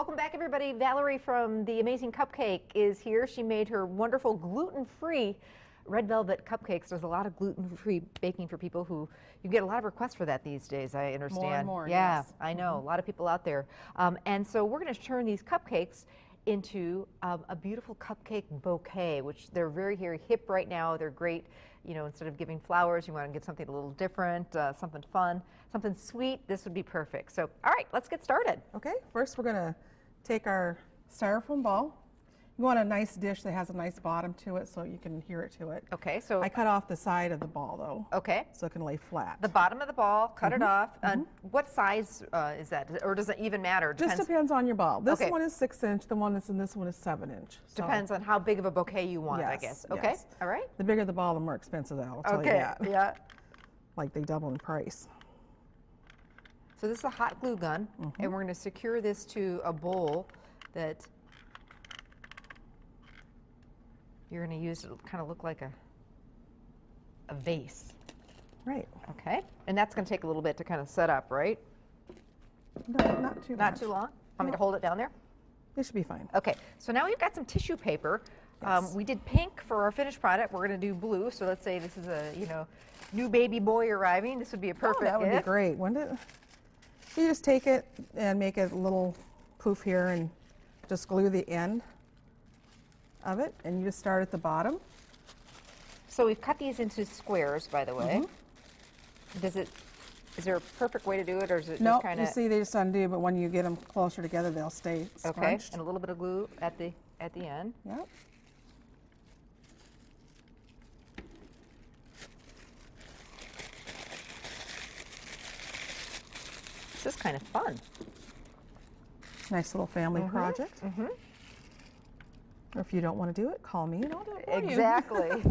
Welcome back, everybody. Valerie from the Amazing Cupcake is here. She made her wonderful gluten-free red velvet cupcakes. There's a lot of gluten-free baking for people who, you get a lot of requests for that these days, I understand. More and more, yeah, yes. I know, a lot of people out there. And so we're going to turn these cupcakes into a beautiful cupcake bouquet, which they're very hip right now. They're great. You know, instead of giving flowers, you want to get something a little different, something fun, something sweet. This would be perfect. So, all right, let's get started. Okay, first we're going to take our styrofoam ball. You want a nice dish that has a nice bottom to it so you can adhere it to it. Okay, so I cut off the side of the ball though. Okay. So it can lay flat. The bottom of the ball, cut it off. What size is that? Or does it even matter? Just depends on your ball. This Okay. one is 6-inch, the one that's in this one is 7-inch. So Depends on how big of a bouquet you want, I Yes, guess. Okay, yes. all right. the bigger the ball, the more expensive that, I'll tell you Okay, that. yeah. Like they double in price. So this is a hot glue gun, and we're going to secure this to a bowl that you're going to use to kind of look like a vase. Right. Okay, and that's going to take a little bit to kind of set up, right? No, not too Not much. too long? Want me to hold it down there? It should be fine. Okay, so now we've got some tissue paper. Yes. We did pink for our finished product. We're going to do blue. So let's say this is a new baby boy arriving. This would be a perfect That would be gift. great, wouldn't it? So you just take it and make a little poof here and just glue the end of it, and you just start at the bottom. So we've cut these into squares, by the way. Is there a perfect way to do it, or is it No, just kind you of see they just undo, but when you get them closer together, they'll stay okay? scrunched. And a little bit of glue at the end. Yep. This is kind of fun. Nice little family project. Or if you don't want to do it, call me and I'll do it for you. Exactly.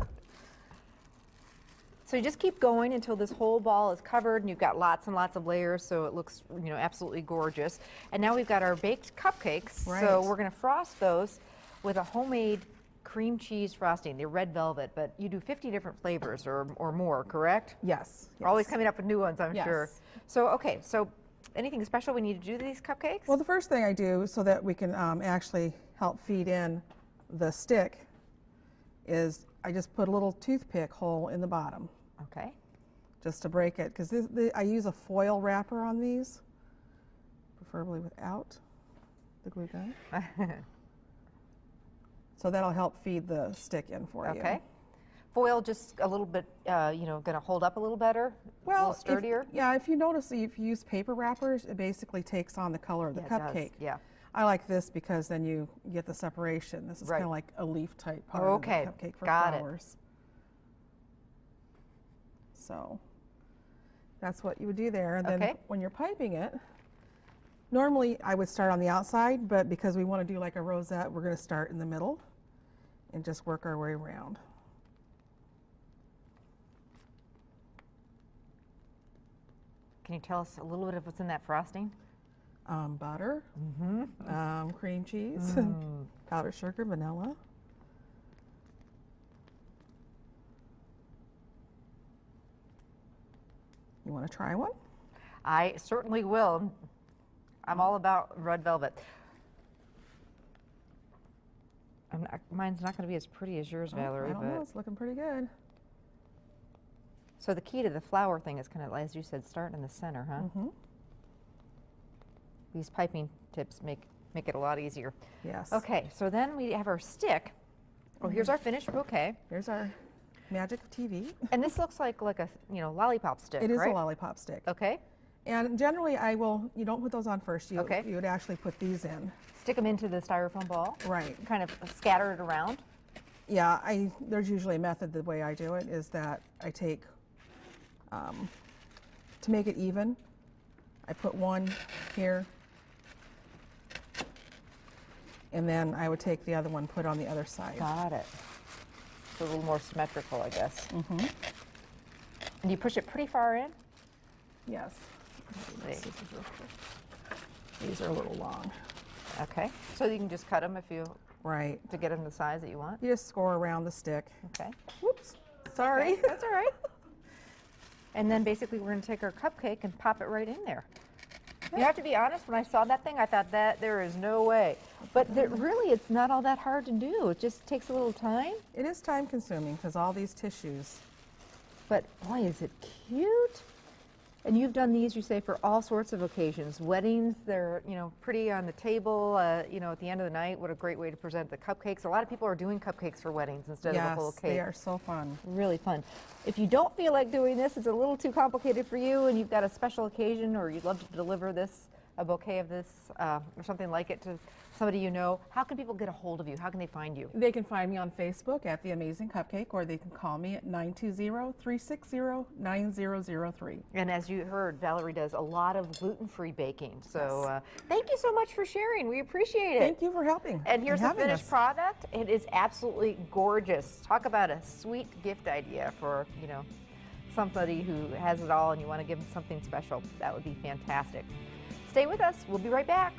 So you just keep going until this whole ball is covered and you've got lots and lots of layers, so it looks, absolutely gorgeous. And now we've got our baked cupcakes. Right. So we're going to frost those with a homemade cream cheese frosting. They're red velvet, but you do 50 different flavors or more, correct? Yes. We're always coming up with new ones, I'm sure. Yes. So, okay, so anything special we need to do to these cupcakes? Well, the first thing I do so that we can actually help feed in the stick is I just put a little toothpick hole in the bottom. Okay. Just to break it, because I use a foil wrapper on these, preferably without the glue gun. So that'll help feed the stick in for you. Okay. Foil just a little bit, going to hold up a little better, a little sturdier? If you notice, if you use paper wrappers, it basically takes on the color of the Yeah, it does, cupcake. yeah. I like this because then you get the separation. This is Right. kind of like a leaf type part Okay, of the cupcake for got it. flowers. So that's what you would do there. And then Okay. when you're piping it, normally I would start on the outside, but because we want to do like a rosette, we're going to start in the middle and just work our way around. Can you tell us a little bit of what's in that frosting? Butter, cream cheese, powdered sugar, vanilla. You want to try one? I certainly will. I'm all about red velvet. Mine's not going to be as pretty as yours, Valerie. I don't know, it's looking pretty good. So the key to the flour thing is kind of, as you said, start in the center, huh? These piping tips make it a lot easier. Yes. Okay, so then we have our stick. Oh, here's our finished bouquet. Here's our magic TV. And this looks like a lollipop stick, It is right? a lollipop stick. Okay. And generally you don't put those on first. You would actually put these in. Stick them into the styrofoam ball. Right. Kind of scatter it around. Yeah, there's usually a method. The way I do it is that I take, to make it even, I put one here, and then I would take the other one, put it on the other side. Got it. So a little more symmetrical, I guess. And you push it pretty far in? Yes. Let's see. These are a little long. Okay. So you can just cut them if you Right. to get them the size that you want. You just score around the stick. Okay. Whoops. Sorry. Okay, that's all right. And then basically we're going to take our cupcake and pop it right in there. You have to be honest, when I saw that thing, I thought that there is no way. But really, it's not all that hard to do. It just takes a little time. It is time consuming because all these tissues. But boy, is it cute. And you've done these, you say, for all sorts of occasions. Weddings, they're, you know, pretty on the table, you know, at the end of the night. What a great way to present the cupcakes. A lot of people are doing cupcakes for weddings instead of a whole cake. Yes, they are so fun. Really fun. If you don't feel like doing this, it's a little too complicated for you, and you've got a special occasion, or you'd love to deliver this, a bouquet of this, or something like it to somebody you know, how can people get a hold of you? How can they find you? They can find me on Facebook at The Amazing Cupcake, or they can call me at 920-360-9003. And as you heard, Valerie does a lot of gluten-free baking. So thank you so much for sharing. We appreciate it. Thank you for helping. And here's the having finished us. product. It is absolutely gorgeous. Talk about a sweet gift idea for, you know, somebody who has it all and you want to give them something special. That would be fantastic. Stay with us. We'll be right back.